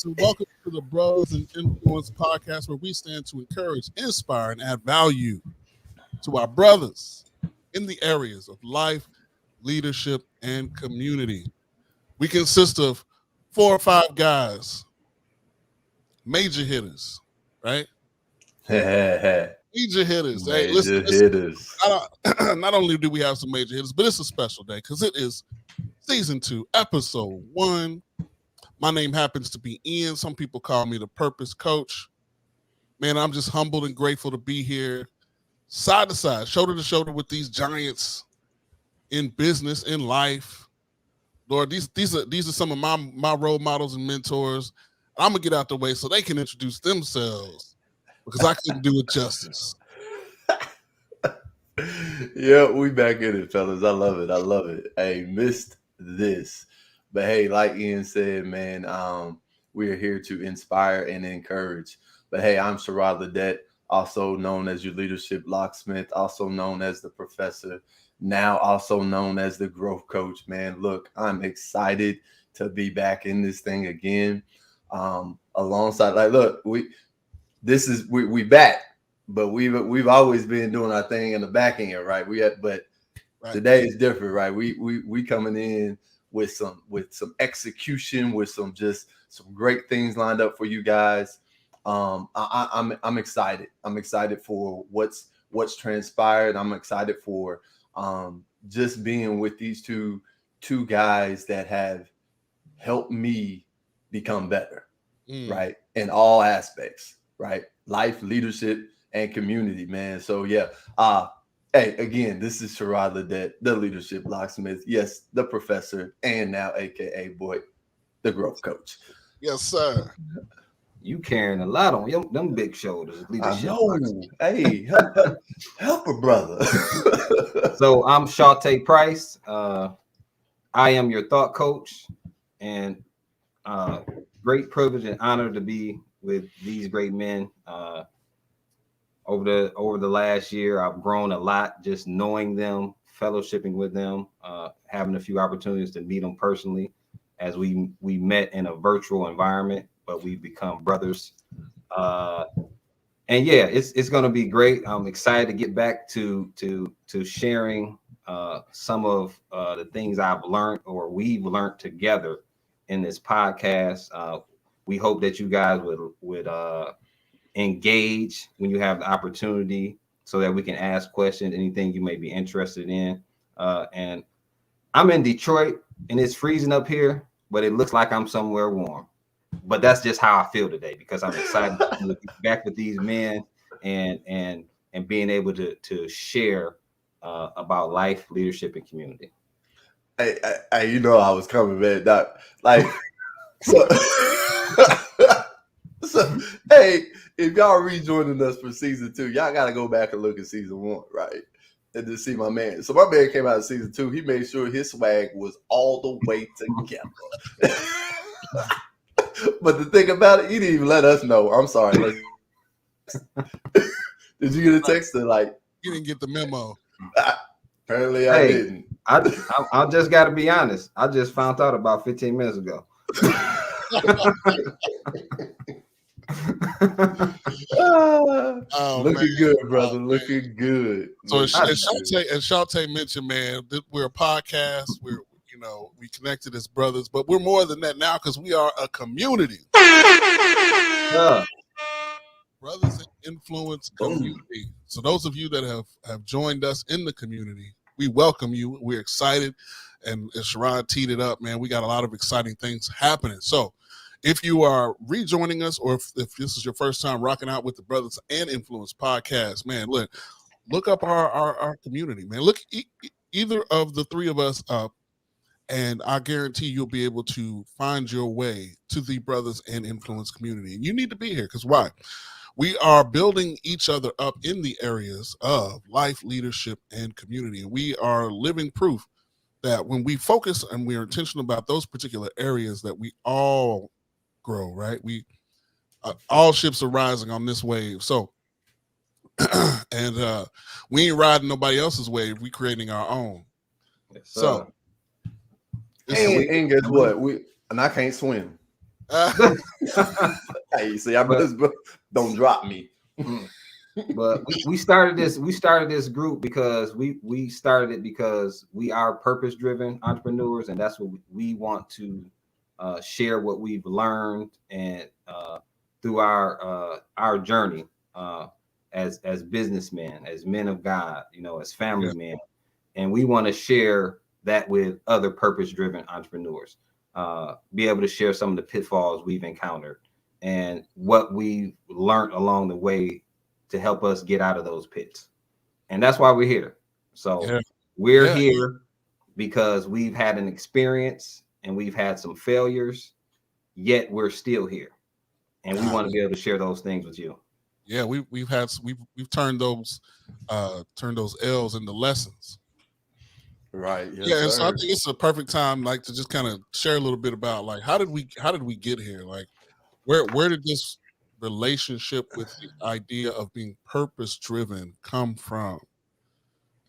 and welcome to the Brothers and Influence podcast, where we stand to encourage, inspire, and add value to our brothers in the areas of life, leadership, and community. We consist of 4 or 5 guys, major hitters, right? Major hitters. Hey, listen, Major hitters. not only do we have some major hitters, but it's a special day because it is season 2, episode 1. My name happens to be Ian. Some people call me the Purpose Coach. Man, I'm just humbled and grateful to be here, side to side, shoulder to shoulder with these giants in business, in life. Lord, these are some of my role models and mentors. I'm gonna get out the way so they can introduce themselves because I couldn't do it justice. Yeah, we back in it, fellas. I love it. I love it. Hey, missed this. But hey, like Ian said, man, we are here to inspire and encourage. But hey, I'm Sherrod Ledet, also known as your leadership locksmith, also known as the professor, now also known as the growth coach. Man, look, I'm excited to be back in this thing again. Alongside, like, look, we back, but we've always been doing our thing in the back end, right? Right. Today is different, right? We coming in with some execution, with some great things lined up for you guys. I'm excited. I'm excited for what's transpired. I'm excited for just being with these two guys that have helped me become better, right? In all aspects, right? Life, leadership, and community, man. So yeah. Hey, again, this is Sherrod Ledet, the leadership locksmith. Yes, the professor, and now AKA boy, the growth coach. Yes, sir. You carrying a lot on them big shoulders. I know. Hey, help a brother. So I'm Shawte Price. I am your thought coach, and great privilege and honor to be with these great men. Over the last year, I've grown a lot just knowing them, fellowshipping with them, having a few opportunities to meet them personally as we met in a virtual environment, but we've become brothers. And yeah, it's going to be great. I'm excited to get back to sharing some of the things I've learned or we've learned together in this podcast. We hope that you guys would engage when you have the opportunity so that we can ask questions, anything you may be interested in. And I'm in Detroit and it's freezing up here, but it looks like I'm somewhere warm. But that's just how I feel today because I'm excited to be back with these men and being able to share about life, leadership, and community. Hey, you know I was coming, man. So hey, if y'all rejoining us for season 2, y'all got to go back and look at season 1, right? And to see my man. So my man came out of season 2. He made sure his swag was all the way together. But the thing about it, he didn't even let us know. I'm sorry. Did you get a text that you didn't get the memo? Apparently I didn't. I just got to be honest. I just found out about 15 minutes ago. Looking good, brother. Looking good. So as Shawte mentioned, man, we're a podcast. We connected as brothers, but we're more than that now because we are a community. Brothers in Influence community. So those of you that have joined us in the community, we welcome you. We're excited. And as Sherrod teed it up, man, we got a lot of exciting things happening. So if you are rejoining us or if this is your first time rocking out with the Brothers and Influence podcast, man, look up our community, man. Look either of the three of us up, and I guarantee you'll be able to find your way to the Brothers and Influence community. And you need to be here because why? We are building each other up in the areas of life, leadership, and community. And we are living proof that when we focus and we are intentional about those particular areas that we all grow, right? We all ships are rising on this wave. So, and we ain't riding nobody else's wave. We creating our own. Yes, and guess what? I can't swim. Hey, see, don't drop me. But we started this group because we started it because we are purpose-driven entrepreneurs, and that's what we want to share what we've learned and through our journey as businessmen, as men of God, as family men, and we want to share that with other purpose-driven entrepreneurs. Be able to share some of the pitfalls we've encountered and what we've learned along the way to help us get out of those pits. And that's why we're here. So we're here because we've had an experience and we've had some failures, yet we're still here. And we want to be able to share those things with you. Yeah, we've turned those L's into lessons. Right. Yes, and so I think it's a perfect time, like, to just kind of share a little bit about, like, how did we get here? Like, where did this relationship with the idea of being purpose driven come from?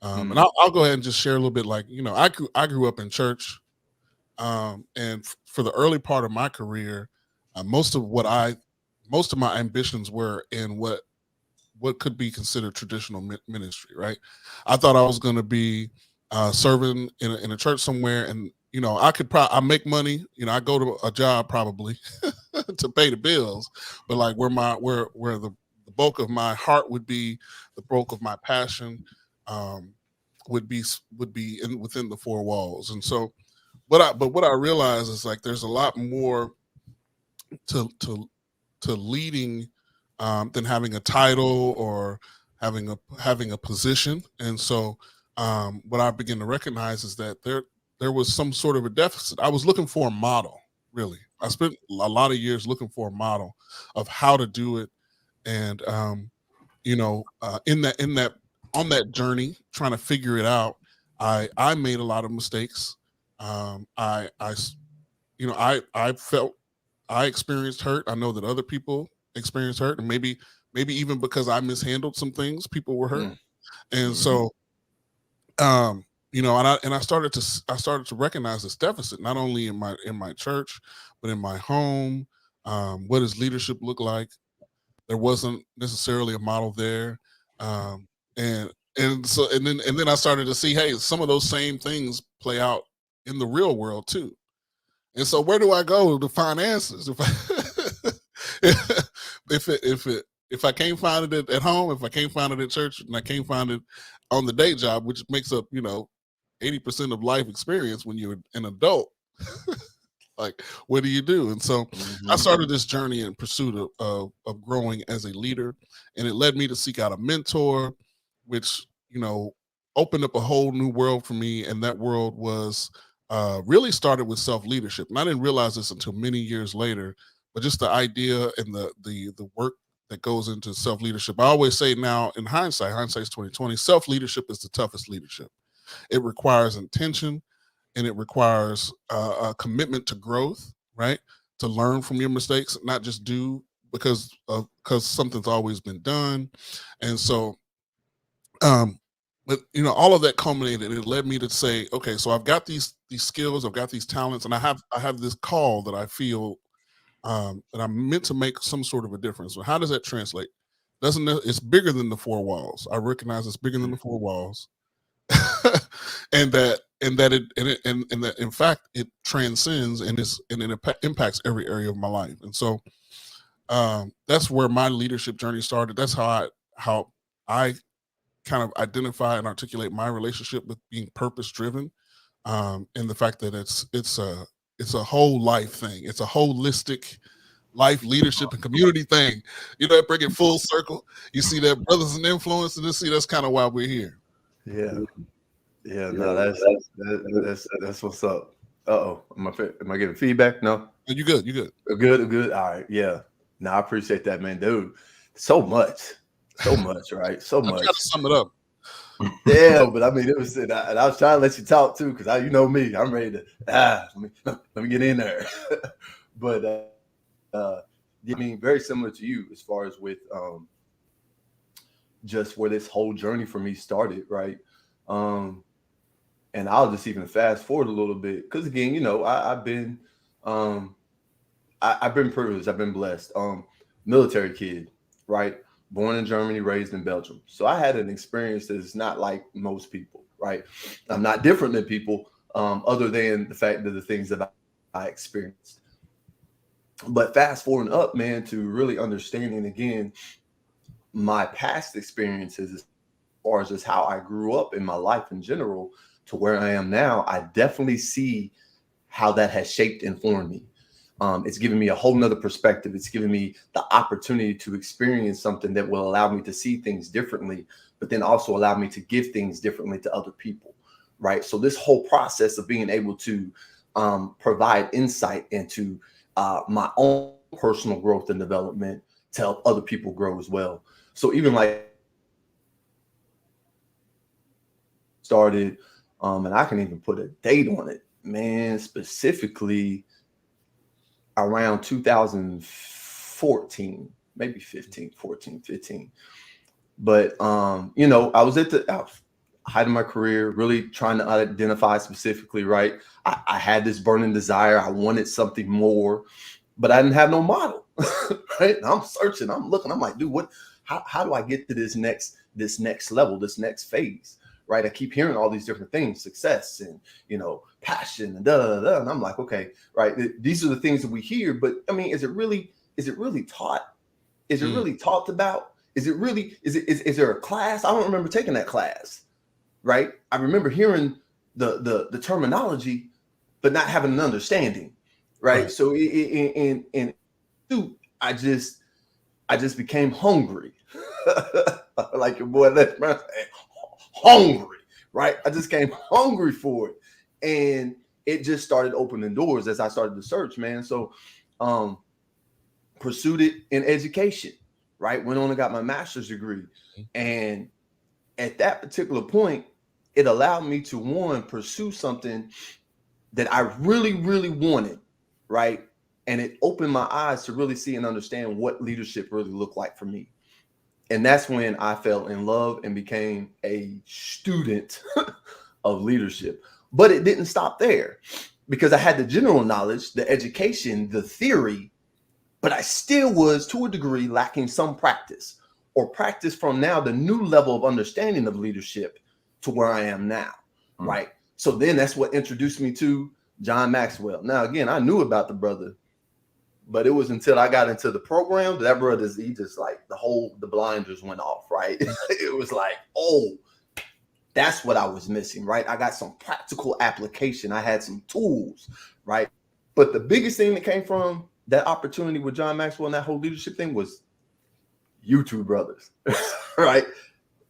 And I'll go ahead and just share a little bit. Like, I grew up in church, and for the early part of my career, most of my ambitions were in what could be considered traditional ministry, right? I thought I was going to be serving in a church somewhere, and I make money. I go to a job probably to pay the bills, but like where the bulk of my heart would be, the bulk of my passion would be within the four walls. And so, what I realize is, like, there's a lot more to leading than having a title or having a position. And so what I began to recognize is that there was some sort of a deficit. I was looking for a model, really. I spent a lot of years looking for a model of how to do it. And in that on that journey, trying to figure it out, I made a lot of mistakes. I felt I experienced hurt. I know that other people experienced hurt, and maybe even because I mishandled some things, people were hurt. And so, and I started to recognize this deficit, not only in my church, but in my home. What does leadership look like? There wasn't necessarily a model there, and then I started to see, hey, some of those same things play out in the real world too. And so, where do I go to find answers? If I can't find it at home, if I can't find it at church, and I can't find it on the day job, which makes up 80% of life experience when you're an adult, like, what do you do? And so I started this journey in pursuit of growing as a leader, and it led me to seek out a mentor, which opened up a whole new world for me. And that world was really started with self-leadership. And I didn't realize this until many years later, but just the idea and the work that goes into self-leadership. I always say now, in hindsight's 2020, self-leadership is the toughest leadership. It requires intention, and it requires a commitment to growth, right? To learn from your mistakes, not just do because something's always been done. And so, but all of that culminated. It led me to say, okay, so I've got these skills, I've got these talents, and I have this call that I feel that I'm meant to make some sort of a difference. So how does that translate? It's bigger than the four walls. I recognize it's bigger than the four walls. and that in fact it transcends and it impacts every area of my life. And so that's where my leadership journey started. That's how I kind of identify and articulate my relationship with being purpose driven, and the fact that it's a whole life thing. It's a holistic life, leadership, and community thing. Bring it full circle. You see that, brothers in influence, and that's kind of why we're here. Yeah, no, that's what's up. Uh-oh, am I getting feedback? No, You good? Good. All right, yeah. No, I appreciate that, man, dude. So much, right? So much. I'm trying to sum it up. Yeah, but I mean, it was, and I was trying to let you talk too, because you know me, I'm ready to let me get in there. But I mean, very similar to you as far as with just where this whole journey for me started, right? And I'll just even fast forward a little bit, because again, I've been I've been privileged. I've been blessed. Military kid, right? Born in Germany, raised in Belgium. So I had an experience that is not like most people, right? I'm not different than people, other than the fact that the things that I experienced. But fast forwarding up, man, to really understanding again my past experiences as far as just how I grew up in my life in general to where I am now, I definitely see how that has shaped and formed me. It's given me a whole nother perspective. It's given me the opportunity to experience something that will allow me to see things differently, but then also allow me to give things differently to other people, right? So this whole process of being able to provide insight into my own personal growth and development to help other people grow as well. So even like started, and I can even put a date on it, man, specifically around 2014, maybe 15, 14, 15. But you know, I was height of my career, really trying to identify specifically, right? I had this burning desire. I wanted something more, but I didn't have no model. Right? And I'm searching, I'm looking, I'm like, dude, how do I get to this next level, this next phase? Right. I keep hearing all these different things, success and, you know, passion and da, da, da. And I'm like, okay, right. These are the things that we hear, but I mean, is it really taught? Is it really talked about? Is there a class? I don't remember taking that class. Right. I remember hearing the terminology, but not having an understanding. Right. So I just became hungry. Like your boy left hungry, right? I just came hungry for it. And it just started opening doors as I started to search, man. So pursued it in education, right? Went on and got my master's degree. And at that particular point, it allowed me to, one, pursue something that I really, really wanted, right? And it opened my eyes to really see and understand what leadership really looked like for me. And that's when I fell in love and became a student of leadership. But it didn't stop there because I had the general knowledge, the education, the theory, but I still was, to a degree, lacking some practice or practice from now the new level of understanding of leadership to where I am now, right? So then that's what introduced me to John Maxwell. Now, again, I knew about the brother, but it was until I got into the program that brother, he just like the blinders went off, right? It was like, oh, that's what I was missing, right? I got some practical application. I had some tools, right? But the biggest thing that came from that opportunity with John Maxwell and that whole leadership thing was YouTube brothers, right?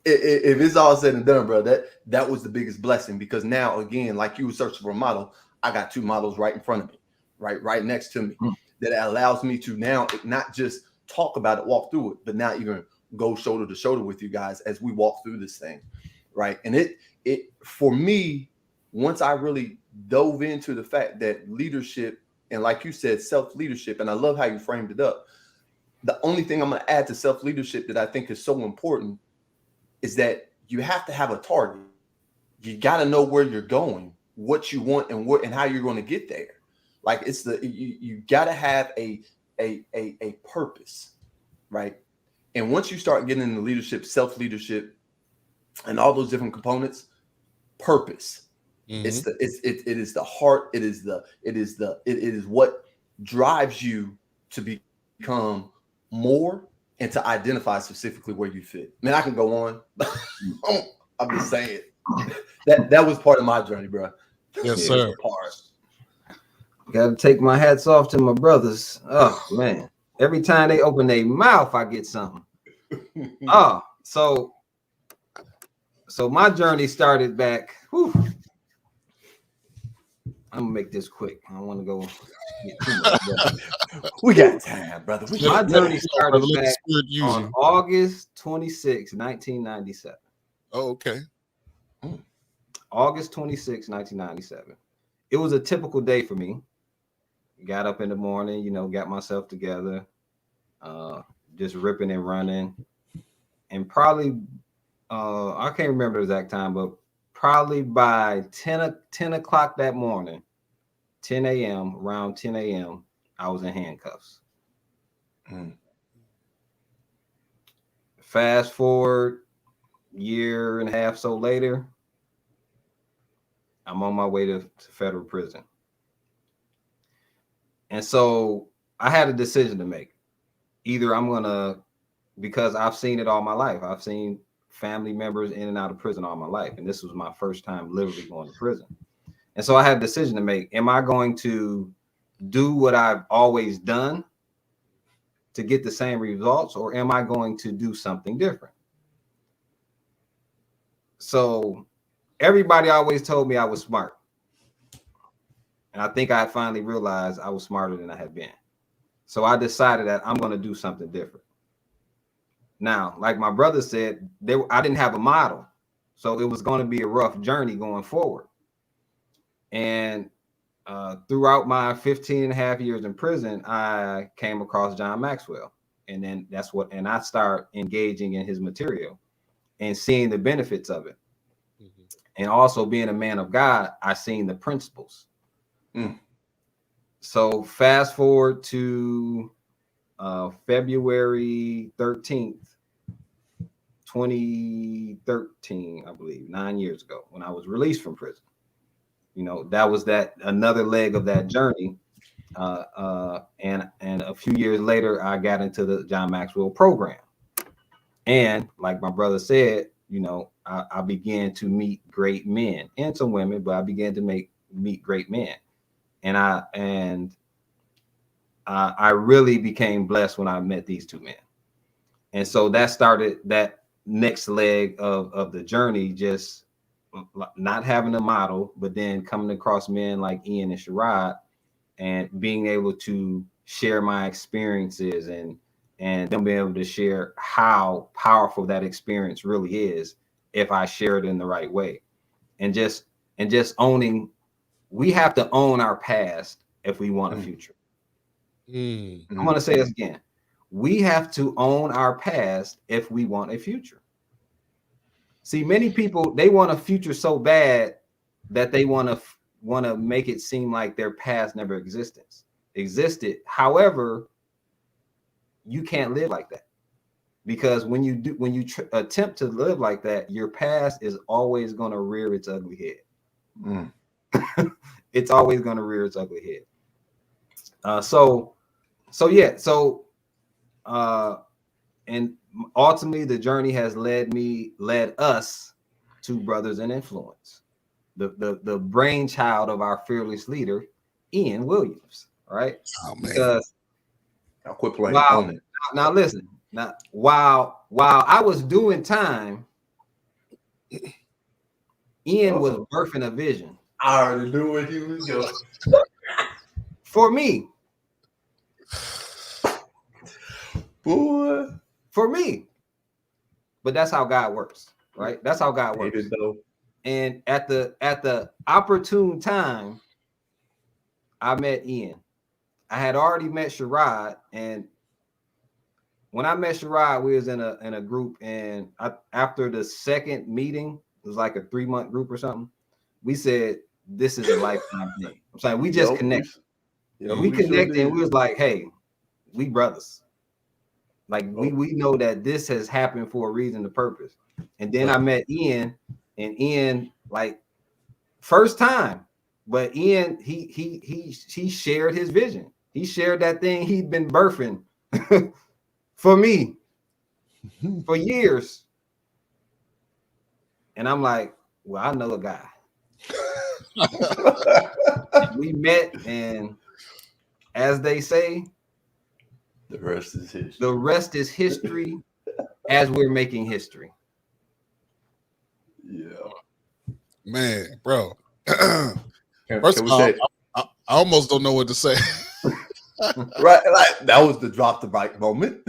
If it's all said and done, bro, that was the biggest blessing because now, again, like you were searching for a model, I got two models right in front of me, right next to me. That allows me to now not just talk about it, walk through it, but now even go shoulder to shoulder with you guys as we walk through this thing, right? And it for me, once I really dove into the fact that leadership, and like you said, self-leadership, and I love how you framed it up. The only thing I'm going to add to self-leadership that I think is so important is that you have to have a target. You got to know where you're going, what you want, and how you're going to get there. Like it's you got to have a purpose, right? And once you start getting into leadership, self-leadership, and all those different components, purpose. It is the heart. It is what drives you to become more and to identify specifically where you fit. Man, I can go on. I'm just saying that was part of my journey, bro. Yes, sir. Got to take my hats off to my brothers. Oh man, every time they open their mouth, I get something. So my journey started back. Whew, I'm gonna make this quick. I don't want to go. We got time, brother. My journey started back on August 26, 1997. Oh, okay. August 26, 1997. It was a typical day for me. Got up in the morning, got myself together, just ripping and running. And probably, I can't remember the exact time, but probably by 10 o'clock that morning, 10 a.m., around 10 a.m., I was in handcuffs. Mm. Fast forward year and a half so later, I'm on my way to federal prison. And so I had a decision to make. Either I'm going to, because I've seen it all my life. I've seen family members in and out of prison all my life. And this was my first time literally going to prison. And so I had a decision to make. Am I going to do what I've always done to get the same results, or am I going to do something different? So everybody always told me I was smart. And I think I finally realized I was smarter than I had been. So I decided that I'm going to do something different. Now, like my brother said, I didn't have a model. So it was going to be a rough journey going forward. And throughout my 15 and a half years in prison, I came across John Maxwell. And then and I start engaging in his material and seeing the benefits of it. Mm-hmm. And also being a man of God, I seen the principles. Mm. So fast forward to February 13th, 2013, I believe, 9 years ago, when I was released from prison. You know, that was another leg of that journey. And a few years later, I got into the John Maxwell program. And like my brother said, you know, I began to meet great men and some women, but I began to meet great men. And I really became blessed when I met these two men. And so that started that next leg of the journey, just not having a model, but then coming across men like Ian and Sherrod and being able to share my experiences and them being able to share how powerful that experience really is if I share it in the right way. And just owning, we have to own our past if we want a future. I'm going to say this again. We have to own our past if we want a future. See, many people, they want a future so bad that they want to make it seem like their past never existed. However, you can't live like that, because when you attempt to live like that, your past is always going to rear its ugly head. It's always going to rear its ugly head. And ultimately the journey has led us to Brothers in Influence, the brainchild of our fearless leader, Ian Williams. Right? Oh man. Because I'll quit playing. Now listen. Now while I was doing time, Ian was birthing a vision. I already knew where he was going. For me. Boy. For me. But that's how God works, right? That's how God works. And at the opportune time, I met Ian. I had already met Sherrod, and when I met Sherrod, we was in a group, and after the second meeting, it was like a 3-month group or something. We said, this is a lifetime thing. I'm saying we just connected. We connected, and we was like, hey, we brothers. Like we know that this has happened for a reason, the purpose. And then I met Ian, and Ian, like, first time, but Ian, he shared his vision. He shared that thing he'd been birthing for me for years. And I'm like, well, I know a guy. We met, and as they say, the rest is history. The rest is history as we're making history. Yeah. Man, bro. First of all, I almost don't know what to say. Right, like that was the drop the mic moment.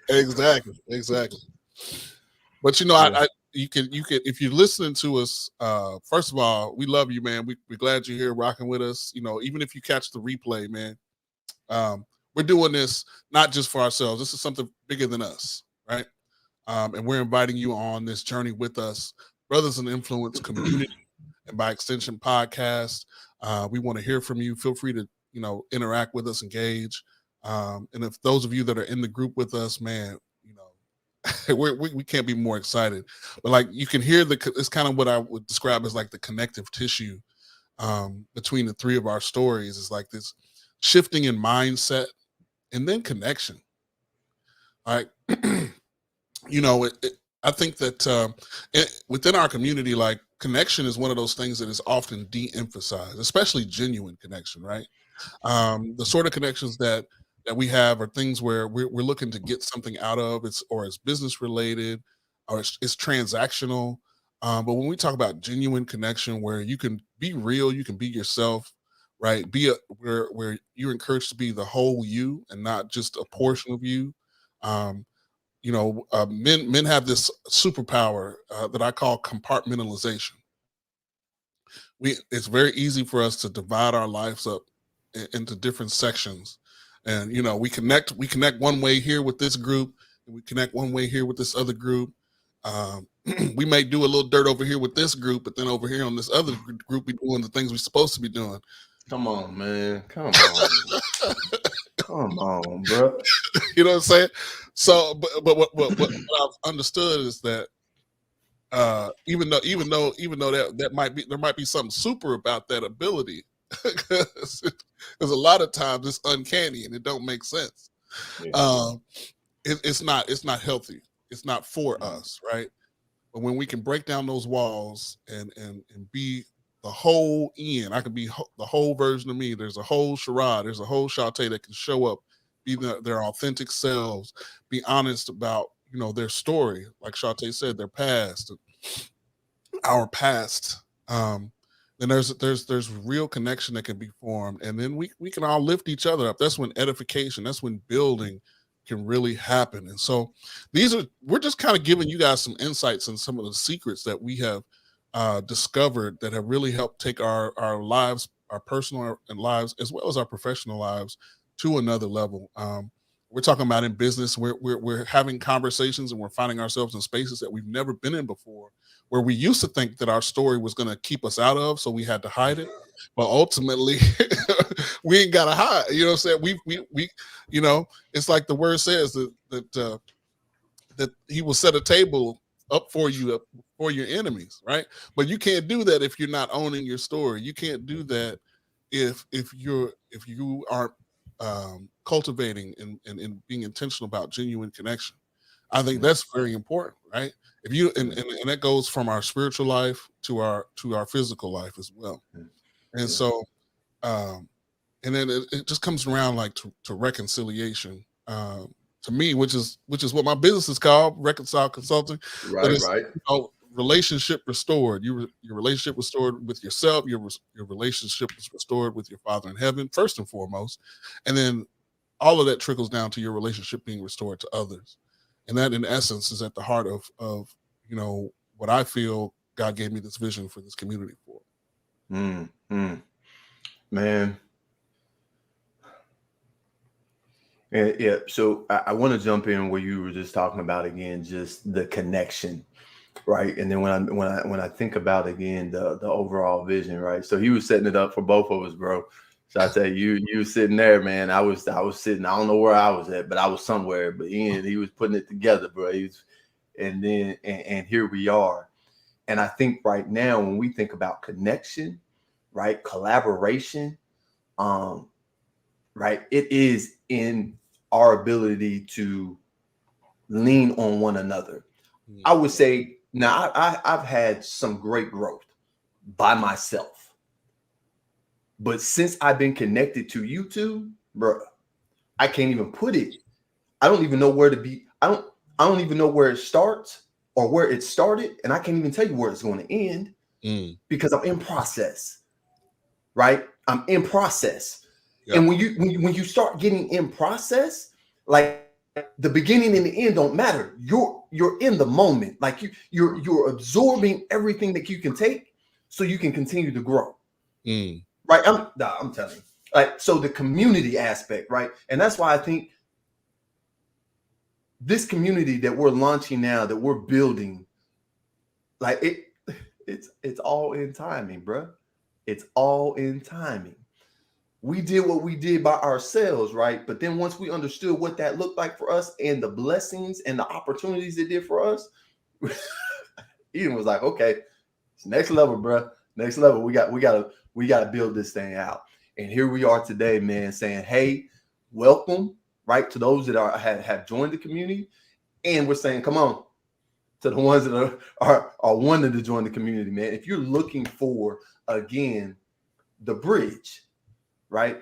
Exactly. But you know, you can if you're listening to us, first of all, we love you, man. We're glad you're here rocking with us. You know, even if you catch the replay, man, we're doing this not just for ourselves. This is something bigger than us, right? And we're inviting you on this journey with us, Brothers in Influence community, and by extension podcast. We want to hear from you. Feel free to interact with us, engage. And if those of you that are in the group with us, man, we can't be more excited. But like you can hear it's kind of what I would describe as like the connective tissue between the three of our stories. Is like this shifting in mindset and then connection. All right. I think that within our community, like connection is one of those things that is often de-emphasized, especially genuine connection, right? The sort of connections that we have are things where we're looking to get something out of, it's business related, or it's transactional. But when we talk about genuine connection, where you can be real, you can be yourself, right? Where you're encouraged to be the whole you and not just a portion of you. Um, men have this superpower that I call compartmentalization. It's very easy for us to divide our lives up into different sections, and we connect one way here with this group, and we connect one way here with this other group. um, we may do a little dirt over here with this group, but then over here on this other group we doing the things we're supposed to be doing. Come on, man. Come on. Come on, bro. You know what I'm saying? So but what I've understood is that even though that there might be something super about that ability, because a lot of times it's uncanny and it don't make sense. Yeah. It's not healthy. It's not for us, right? But when we can break down those walls and be the whole Ian, I can be the whole version of me. There's a whole Sherrod, there's a whole Shantae that can show up, be their authentic selves, be honest about their story, like Shantae said, their past, our past. Then there's real connection that can be formed, and then we can all lift each other up. That's when edification, that's when building can really happen. And so we're just kind of giving you guys some insights and some of the secrets that we have discovered that have really helped take our lives, our personal lives, as well as our professional lives, to another level. We're talking about in business, we're having conversations and we're finding ourselves in spaces that we've never been in before, where we used to think that our story was going to keep us out of, so we had to hide it. But ultimately, we ain't got to hide. You know what I'm saying? We it's like the word says that he will set a table up for you, for your enemies, right? But you can't do that if you're not owning your story. You can't do that if you aren't cultivating and being intentional about genuine connection. I think that's very important, right? If you and that goes from our spiritual life to our physical life as well. And so and then it just comes around like to reconciliation. To me, which is what my business is called, Reconcile Consulting. But it's relationship restored. Your relationship restored with yourself. Your relationship is restored with your Father in heaven, first and foremost, and then all of that trickles down to your relationship being restored to others. And that, in essence, is at the heart of what I feel God gave me this vision for this community for. Man. Yeah, so I want to jump in where you were just talking about again, just the connection, right? And then when I think about again the overall vision, right? So he was setting it up for both of us, bro. So I tell you were sitting there, man. I was sitting. I don't know where I was at, but I was somewhere. But Ian, he was putting it together, bro. And here we are. And I think right now when we think about connection, right, collaboration, right, it is in our ability to lean on one another. I would say now I've had some great growth by myself, but since I've been connected to you two, bro, I can't even put it. I don't even know where to be. I don't even know where it starts or where it started, and I can't even tell you where it's going to end because I'm in process. Right, I'm in process, and when you start getting in process, like the beginning and the end don't matter. You're in the moment, like you're absorbing everything that you can take, so you can continue to grow. Right, I'm telling you, like, so the community aspect, right, and that's why I think this community that we're launching now, that we're building, like it's all in timing, bro. It's all in timing. we did what we did by ourselves, right? But then once we understood what that looked like for us and the blessings and the opportunities it did for us, Eden was like, okay, it's next level, bro. Next level. We gotta build this thing out. And here we are today, man, saying, hey, welcome, right, to those that have joined the community. And we're saying, come on, to the ones that are wanting to join the community, man. If you're looking for, again, the bridge, right?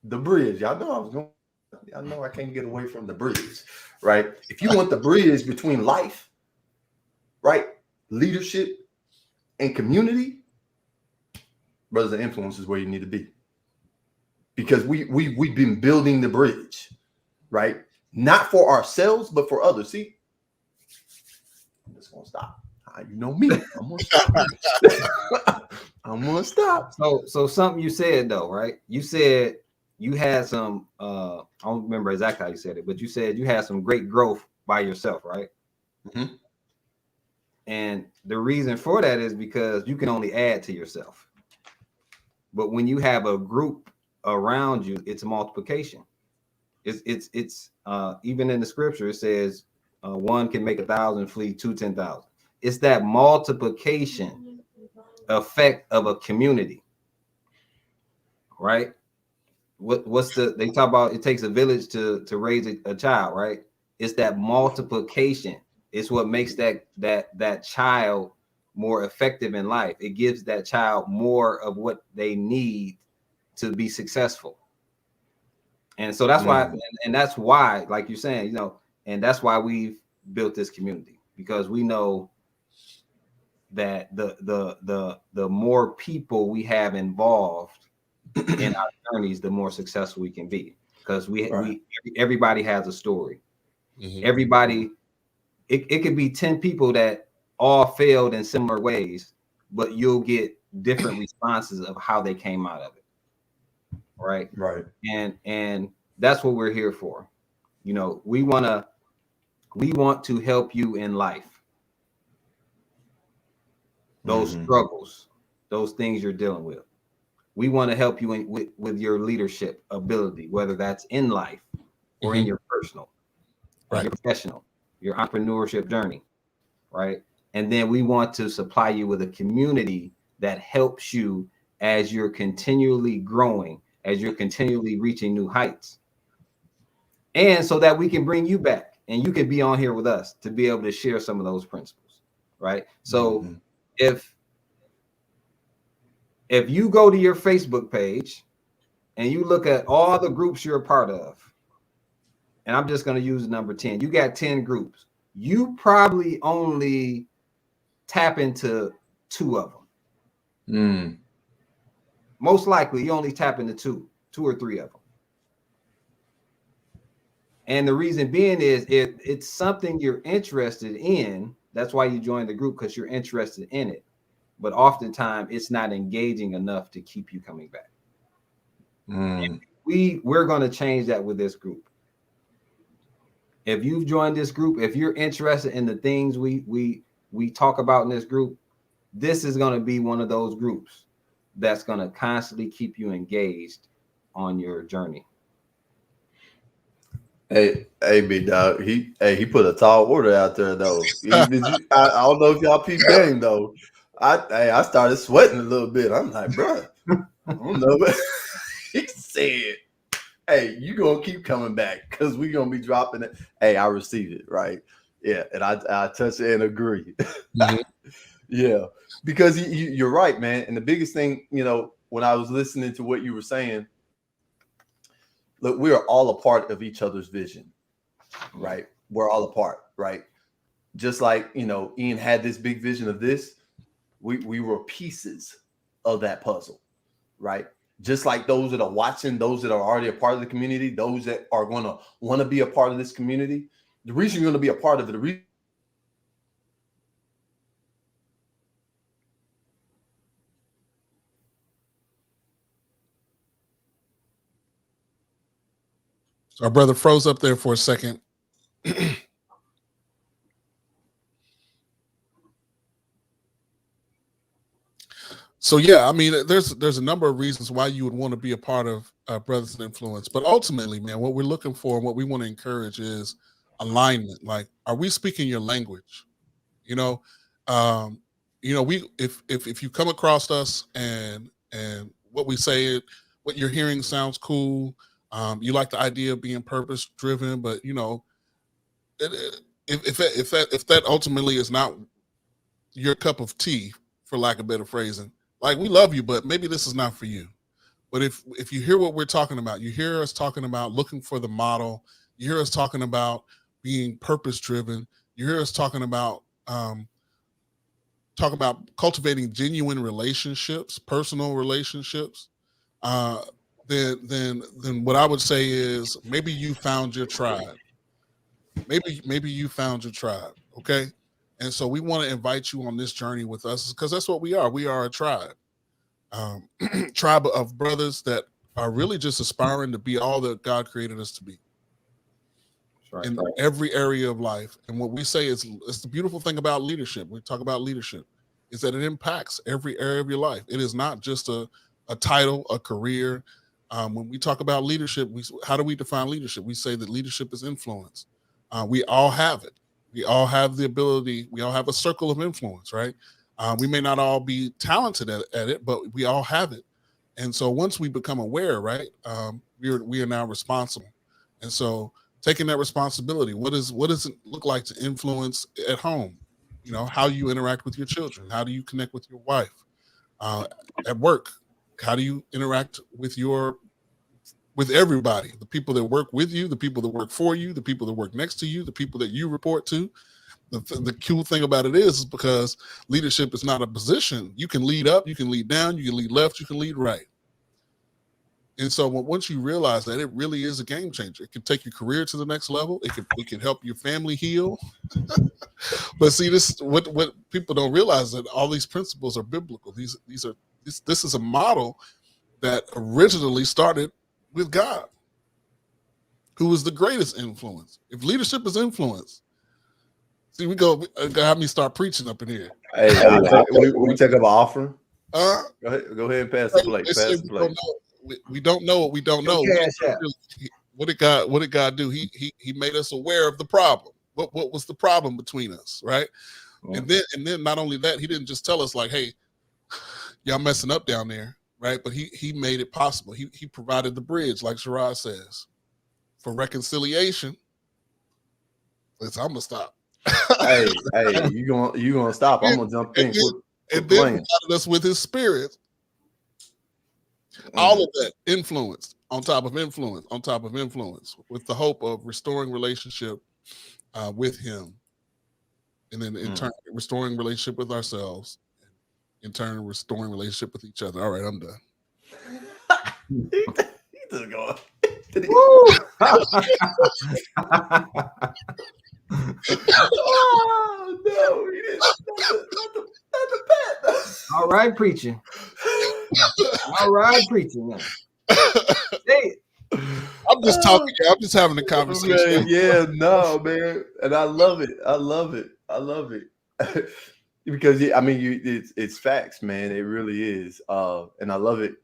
The bridge. Y'all know I can't get away from the bridge, right? If you want the bridge between life, right, leadership, and community, Brothers of Influence is where you need to be. Because we've been building the bridge, right? Not for ourselves, but for others. See, I'm just gonna stop. You know me. I'm gonna stop. I'm gonna stop. So something you said though, right? You said you had some I don't remember exactly how you said it, but you said you had some great growth by yourself, right? Mm-hmm. And the reason for that is because you can only add to yourself. But when you have a group around you, it's a multiplication. It's even in the scripture, it says one can make 1,000 flee, 2 10,000. It's that multiplication effect of a community, right? They talk about it takes a village to raise a child, right? It's that multiplication. It's what makes that child more effective in life. It gives that child more of what they need to be successful. And so that's why, and that's why, like you're saying, and that's why we've built this community, because we know that the more people we have involved in our journeys, the more successful we can be, because everybody has a story. Mm-hmm. Everybody, it could be 10 people that all failed in similar ways, but you'll get different responses of how they came out of it. Right. And that's what we're here for. We want to help you in life. Those struggles, those things you're dealing with. We want to help you with your leadership ability, whether that's in life or in your personal, your professional, your entrepreneurship journey, right? And then we want to supply you with a community that helps you as you're continually growing, as you're continually reaching new heights. And so that we can bring you back and you can be on here with us to be able to share some of those principles, right? So if you go to your Facebook page and you look at all the groups you're a part of, and I'm just going to use number 10, you got 10 groups. You probably only tap into 2 of them. Most likely you only tap into 2 or 3 of them. And the reason being is it's something you're interested in. That's why you join the group, because you're interested in it. But oftentimes it's not engaging enough to keep you coming back. We're going to change that with this group. If you've joined this group, if you're interested in the things we talk about in this group, this is going to be one of those groups that's going to constantly keep you engaged on your journey. Hey, big dog. He put a tall order out there though. I don't know if y'all peep game though. I started sweating a little bit. I'm like, bro, I don't know. But he said, hey, you gonna keep coming back because we're gonna be dropping it. Hey, I received it, right? Yeah, and I touch it and agree. Yeah, because you're right, man. And the biggest thing, when I was listening to what you were saying, look, we are all a part of each other's vision, right? We're all a part, right? Just like, Ian had this big vision of this, we were pieces of that puzzle, right? Just like those that are watching, those that are already a part of the community, those that are going to want to be a part of this community. The reason you're going to be a part of it, Our brother froze up there for a second. So yeah, I mean, there's a number of reasons why you would want to be a part of Brothers in Influence, but ultimately, man, what we're looking for and what we want to encourage is alignment. Like, are we speaking your language? You know, um, we if you come across us and what we say, what you're hearing sounds cool. You like the idea of being purpose driven, but if that ultimately is not your cup of tea, for lack of better phrasing, like we love you, but maybe this is not for you. But if you hear what we're talking about, you hear us talking about looking for the model, you hear us talking about being purpose driven, you hear us talk about cultivating genuine relationships, personal relationships, uh, then what I would say is maybe you found your tribe. Maybe you found your tribe. Okay. And so we want to invite you on this journey with us because that's what we are. We are a tribe, um, tribe of brothers that are really just aspiring to be all that God created us to be in every area of life. And what we say is, it's the beautiful thing about leadership. We talk about leadership is that it impacts every area of your life. It is not just a title, a career. When we talk about leadership, how do we define leadership? We say that leadership is influence. We all have it. We all have the ability. We all have a circle of influence, right? We may not all be talented at it, but we all have it. And so once we become aware, right, we are now responsible. And so taking that responsibility, what does it look like to influence at home? How you interact with your children. How do you connect with your wife? At work, how do you interact with everybody? The people that work with you, the people that work for you, the people that work next to you, the people that you report to. The cool thing about it is because leadership is not a position. You can lead up, you can lead down, you can lead left, you can lead right. And so once you realize that, it really is a game changer. It can take your career to the next level. It can help your family heal. But see, what people don't realize, that all these principles are biblical. This is a model that originally started with God, who is the greatest influence. If leadership is influence, see, have me start preaching up in here. Hey, we take up an offering. Go ahead and pass the plate. Pass the plate. We don't know what we don't know. What did God do? He made us aware of the problem. What was the problem between us, right? Yeah. And then not only that, he didn't just tell us like, hey, y'all messing up down there, right? But he made it possible. He provided the bridge, like Sherrod says, for reconciliation. I'm gonna stop. hey, you gonna stop? I'm gonna jump in. And then provided us with his spirit. All of that influence on top of influence on top of influence, with the hope of restoring relationship with him, and then in turn restoring relationship with ourselves, in turn restoring relationship with each other. All right, I'm done. He just going. Oh no, he didn't. Not the pet. All right, preaching. All right, preaching. Man. Hey. I'm just talking. I'm just having a conversation. Man, yeah, no, man, and I love it. I love it. I love it. Because I mean, it's facts, man. It really is. And I love it.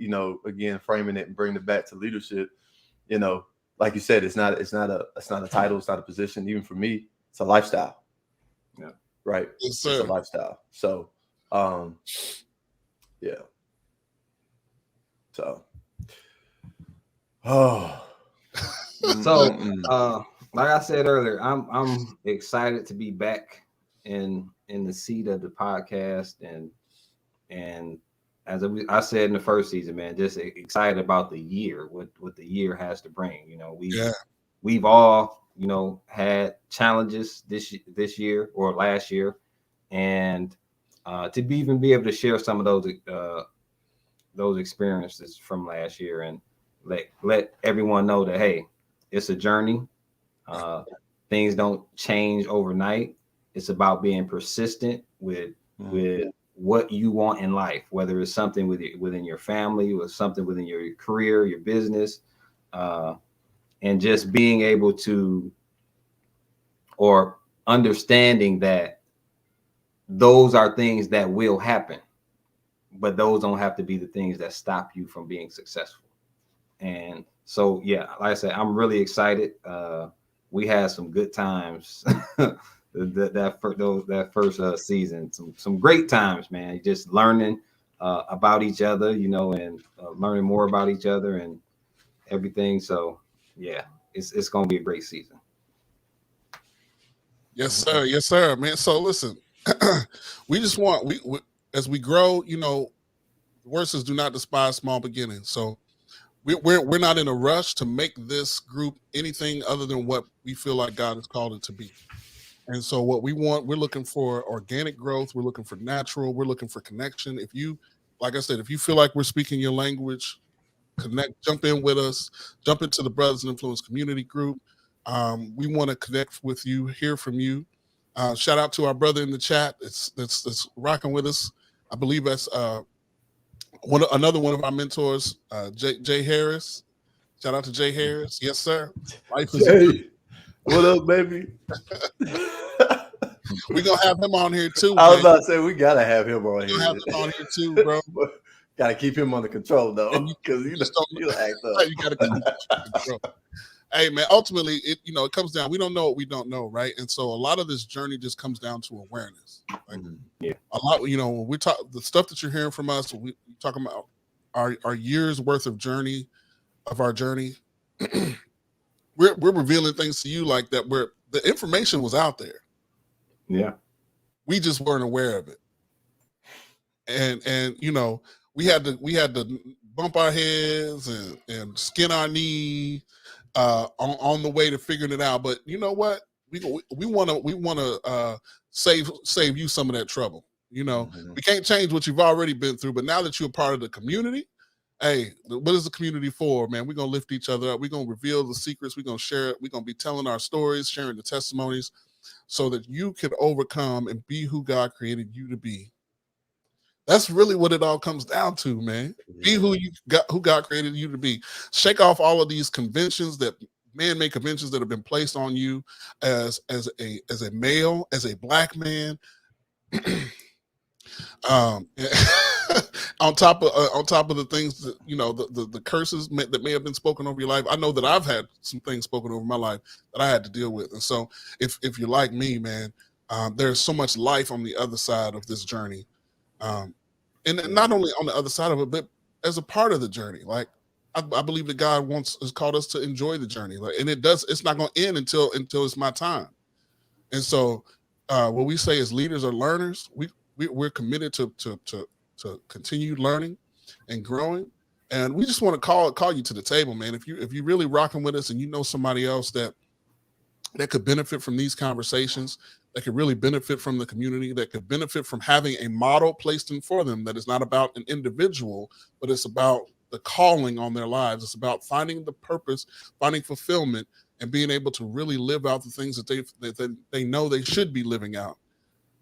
Again, framing it and bringing it back to leadership. Like you said, it's not a title, it's not a position. Even for me, it's a lifestyle. Yeah. Right. Yes, sir. It's a lifestyle. So, yeah. So, like I said earlier, I'm excited to be back in the seat of the podcast, and as I said in the first season, man, just excited about the year, what the year has to bring. We've all had challenges this year or last year, and to be able to share some of those experiences from last year, and let everyone know that, hey, it's a journey. Things don't change overnight. It's about being persistent with what you want in life, whether it's something within your family or something within your career, your business, and just being able to, or understanding that those are things that will happen. but those don't have to be the things that stop you from being successful. And so, yeah, like I said, I'm really excited. We had some good times that first season. Some great times, man. Just learning about each other, and learning more about each other and everything. So, yeah, it's gonna be a great season. Yes, sir. Yes, sir, man. So listen, we just want we as we grow, the word says, "Do not despise small beginnings." So we're not in a rush to make this group anything other than what we feel like God has called it to be. And so what we're looking for organic growth. We're looking for natural. We're looking for connection. If you, like I said, if you feel like we're speaking your language, jump in with us, jump into the Brothers and Influence community group. We want to connect with you, hear from you. Shout out to our brother in the chat. It's rocking with us. I believe that's another one of our mentors, Jay Harris. Shout out to Jay Harris. Yes, sir. Life is Jay, what up, baby? We're gonna have him on here too. I was man. about to say we gotta have him on We're here. gonna have him on here too, bro. Gotta keep him under control though, because he'll act up. You gotta keep him under control. Hey man, ultimately it comes down. We don't know what we don't know, right? And so a lot of this journey just comes down to awareness. Like a lot, when we talk the stuff that you're hearing from us, we talking about our years worth of journey of our journey. we're revealing things to you like that where the information was out there. Yeah. We just weren't aware of it. And we had to bump our heads and skin our knee on the way to figuring it out. But you know what? We want to save you some of that trouble. We can't change what you've already been through, but now that you're part of the community, hey, what is the community for, man? We're gonna lift each other up. We're gonna reveal the secrets. We're gonna share it. We're gonna be telling our stories, sharing the testimonies, so that you can overcome and be who God created you to be. That's really what it all comes down to, man. Be who God created you to be. Shake off all of these conventions man-made conventions that have been placed on you as a male, as a black man. on top of the things that the curses that may have been spoken over your life. I know that I've had some things spoken over my life that I had to deal with. And so if you're like me, man, there's so much life on the other side of this journey. And not only on the other side of it, but as a part of the journey. Like I believe that God has called us to enjoy the journey. Like, and it's not going to end until it's my time. And so what we say as leaders or learners, we're committed to continue learning and growing. And we just want to call you to the table, man. If you're really rocking with us and you know somebody else that could benefit from these conversations, that could really benefit from the community, that could benefit from having a model placed in for them that is not about an individual, but it's about the calling on their lives. It's about finding the purpose, finding fulfillment, and being able to really live out the things that they know they should be living out,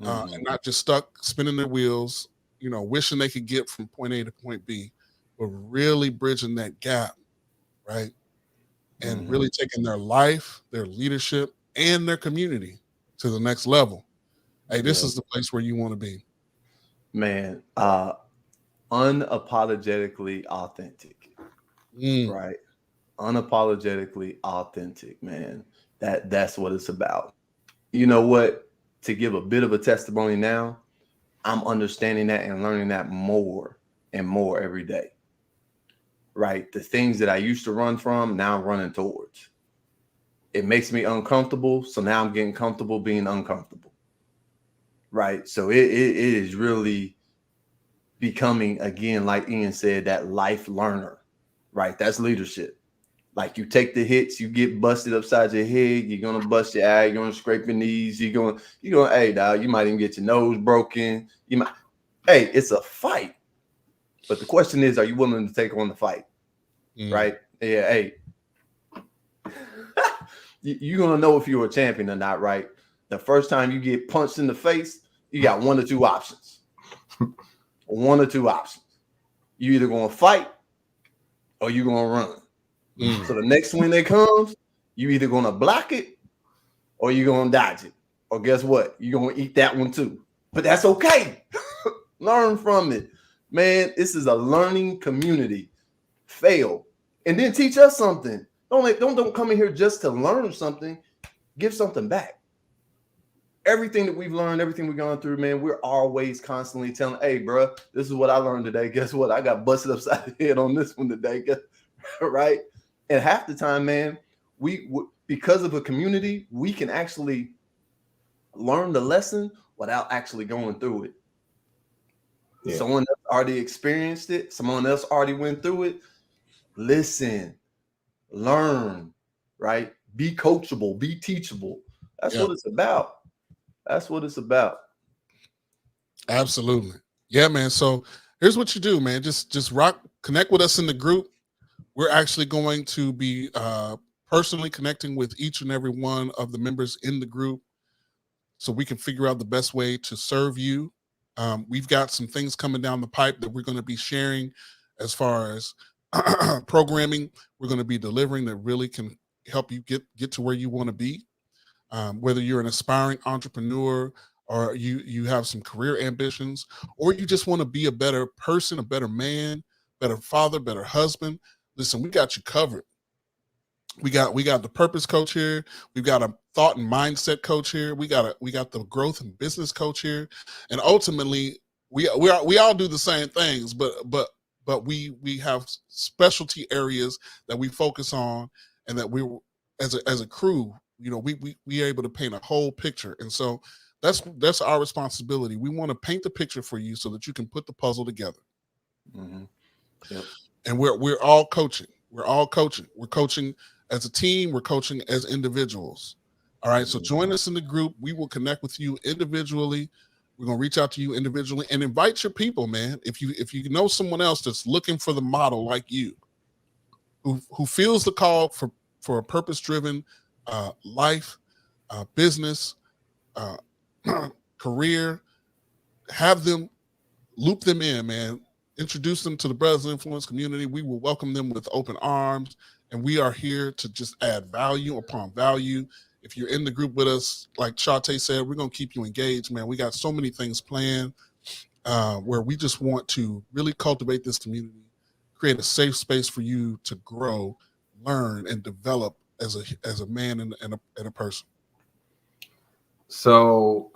and not just stuck spinning their wheels, wishing they could get from point A to point B, but really bridging that gap, right? And really taking their life, their leadership, and their community to the next level. Hey, this is the place where you want to be. Man, unapologetically authentic, right? Unapologetically authentic, man. That's what it's about. You know what? To give a bit of a testimony now, I'm understanding that and learning that more and more every day. Right? The things that I used to run from, now I'm running towards. It makes me uncomfortable, so now I'm getting comfortable being uncomfortable. Right? So it is really becoming, again, like Ian said, that life learner. Right? That's leadership. Like you take the hits, you get busted upside your head, you're gonna bust your eye, you're gonna scrape your knees, you're going, hey dog, you might even get your nose broken. Hey, it's a fight. But the question is, are you willing to take on the fight? Right? Yeah, hey. You're gonna know if you're a champion or not, right? The first time you get punched in the face, you got one or two options. One or two options. You either gonna fight or you're gonna run. So the next one that comes, you either gonna block it or you're gonna dodge it. Or guess what? You're gonna eat that one too. But that's okay. Learn from it. Man, this is a learning community. Fail. And then teach us something. Don't come in here just to learn something. Give something back. Everything that we've learned, everything we've gone through, man, we're always constantly telling, hey, bro, this is what I learned today. Guess what? I got busted upside the head on this one today. Right? And half the time, man, we because of a community, we can actually learn the lesson without actually going through it. Yeah. Someone else already experienced it. Someone else already went through it. Listen, learn, right? Be coachable, be teachable. That's what it's about. That's what it's about. Absolutely. Yeah, man. So here's what you do, man. Just connect with us in the group. We're actually going to be personally connecting with each and every one of the members in the group so we can figure out the best way to serve you. We've got some things coming down the pipe that we're going to be sharing as far as programming we're going to be delivering that really can help you get to where you want to be. Whether you're an aspiring entrepreneur or you have some career ambitions, or you just want to be a better person, a better man, better father, better husband. Listen, we got you covered. We got the purpose coach here. We've got a thought and mindset coach here. We got the growth and business coach here, and ultimately we all do the same things, but we have specialty areas that we focus on, and that we as a crew, we are able to paint a whole picture, and so that's our responsibility. We want to paint the picture for you so that you can put the puzzle together. Mm-hmm. Yep. And we're all coaching. We're all coaching. We're coaching as a team. We're coaching as individuals. All right. So join us in the group. We will connect with you individually. We're going to reach out to you individually and invite your people, man. If you know someone else that's looking for the model like you, who feels the call for a purpose-driven life, business, career, have them, loop them in, man. Introduce them to the Brothers Influence community. We will welcome them with open arms, and we are here to just add value upon value. If you're in the group with us, like Shante said, we're going to keep you engaged, man. We got so many things planned where we just want to really cultivate this community, create a safe space for you to grow, learn, and develop as a man and a person. So,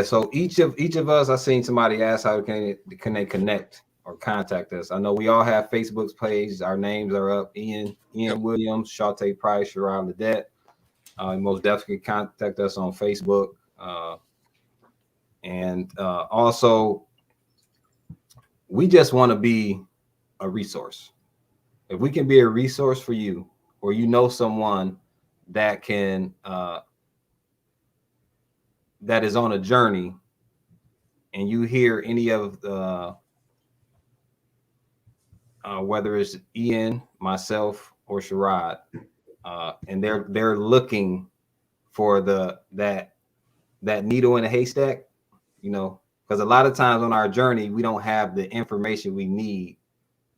so each of us, I seen somebody ask how can they connect or contact us. I know we all have Facebook's page. Our names are up. Ian Williams, Shante Price, Sherrod Ledet. Most definitely contact us on Facebook. And also, we just want to be a resource. If we can be a resource for you, or someone that can that is on a journey, and you hear any of the whether it's Ian, myself, or Sherrod, and they're looking for that needle in a haystack, because a lot of times on our journey we don't have the information we need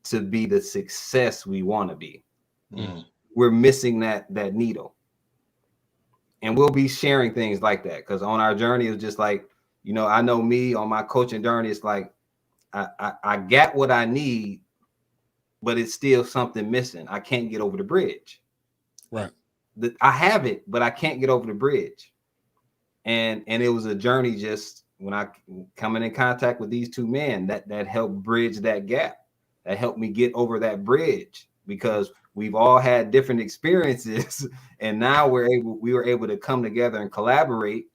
to be the success we want to be. Mm-hmm. We're missing that needle. And we'll be sharing things like that, because on our journey, it's just like, I know me on my coaching journey, it's like I got what I need, but it's still something missing. I can't get over the bridge. Right. I have it, but I can't get over the bridge. And it was a journey just when I coming in contact with these two men that helped bridge that gap, that helped me get over that bridge, because we've all had different experiences, and now we were able to come together and collaborate,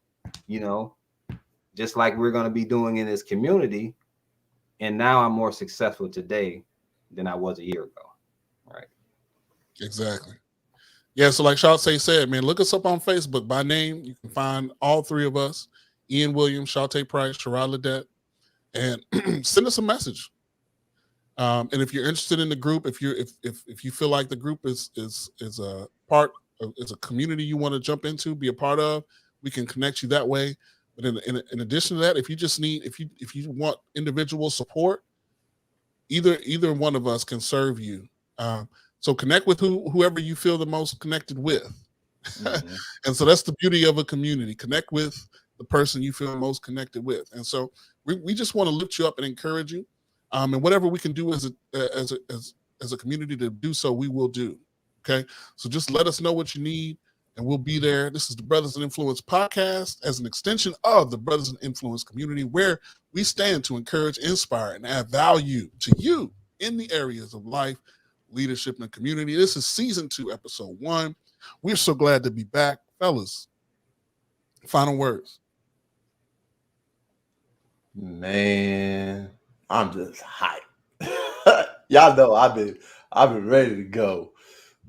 just like we're going to be doing in this community. And now I'm more successful today than I was a year ago. Right. Exactly. Yeah. So like Shante said, man, look us up on Facebook by name. You can find all three of us, Ian Williams, Shante Price, Sherrod Ledet, and send us a message. And if you're interested in the group, if you feel like the group is a part of, is a community you want to jump into, be a part of, we can connect you that way. But in addition to that, if you just need, if you want individual support, either one of us can serve you. So connect with whoever you feel the most connected with. Mm-hmm. And so that's the beauty of a community. Connect with the person you feel most connected with. And so we just want to lift you up and encourage you. And whatever we can do as a community to do so, we will do. Okay. So just let us know what you need and we'll be there. This is the Brothers in Influence podcast as an extension of the Brothers in Influence community, where we stand to encourage, inspire, and add value to you in the areas of life, leadership, and community. This is season 2, episode 1. We're so glad to be back. Fellas, final words. Man, I'm just hyped. Y'all know I've been ready to go.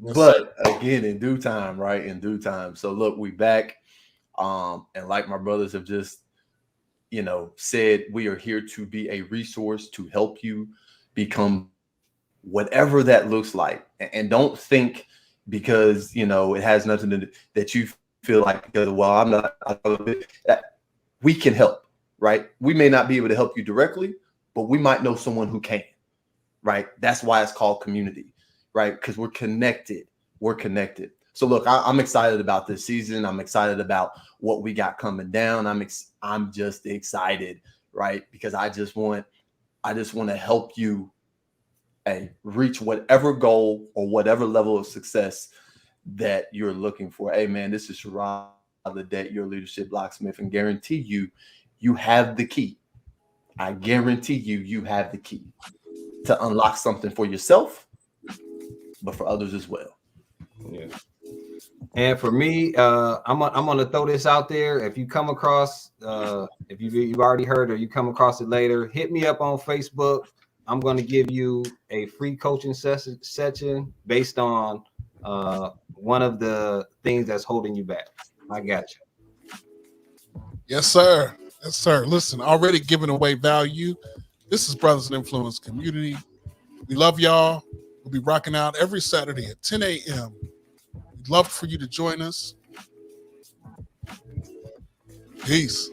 Yes, but again, in due time, right? In due time. So look, we back. And like my brothers have just, said, we are here to be a resource to help you become whatever that looks like. And don't think because, it has nothing to do that you feel like, because, well, I'm not, that we can help, right? We may not be able to help you directly, but we might know someone who can, right? That's why it's called community, right? Because we're connected. We're connected. So look, I'm excited about this season. I'm excited about what we got coming down. I'm just excited, right? Because I just want to help you reach whatever goal or whatever level of success that you're looking for. Hey man, this is Sharon Ledet, your leadership locksmith, and guarantee you have the key. I guarantee you have the key to unlock something for yourself, but for others as well. Yeah. And for me, I'm gonna throw this out there. If you come across, if you've already heard or you come across it later, hit me up on Facebook. I'm gonna give you a free coaching session based on one of the things that's holding you back. I got you. Yes, sir. Yes, sir. Listen, already giving away value. This is Brothers in Influence Community. We love y'all. We'll be rocking out every Saturday at 10 a.m. We'd love for you to join us. Peace.